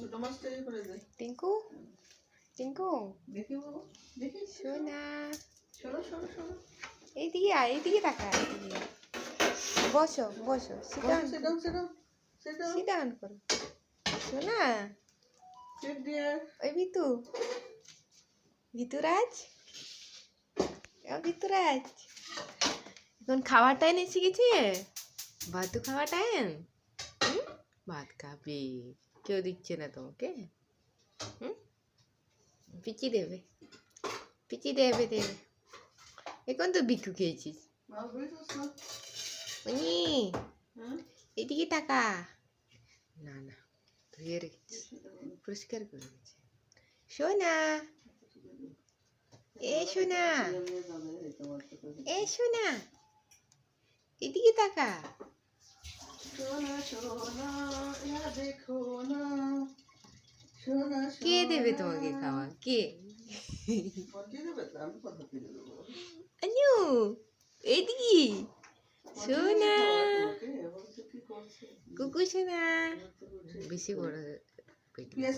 ছোট মাছটা এই করে দে। টিঙ্কু টিঙ্কু দেখি বাবা, দেখি। সোনা সরো সরো সরো। এইদিকে আয়, এইদিকে তাকা, এইদিকে বসো বসো, Sit down, sit down, sit down. Sit down. Sit down করো সোনা। Sit there. ওই ভিতু, ভিতুরাজ, ও ভিতুরাজ, এখন খাওয়ার টাইম এসে গেছে, ভাত খাওয়ার টাইম। ভাত খাবে, কেউ দিচ্ছে না তোমাকে। পিচি দেবে, পিচি দেবে দেবে। এখন তো বিক্ষু খেয়েছিস। Now wait a second. Moni Huh? এদিকে তাকা। না না, ধুয়ে রেখেছি, পরিষ্কার করে রেখেছি। সোনা এ সোনা, এ সোনা এদিকে তাকা। সোনা সোনা ইয়া দেখো না, সোনা কে দেবে তোমাকে খাওয়া, কে? কে দেবে? আমি কথা দিয়ে দেবো। আনু এদিকে সোনা, কুকু সোনা, বেশি বড় পেটি।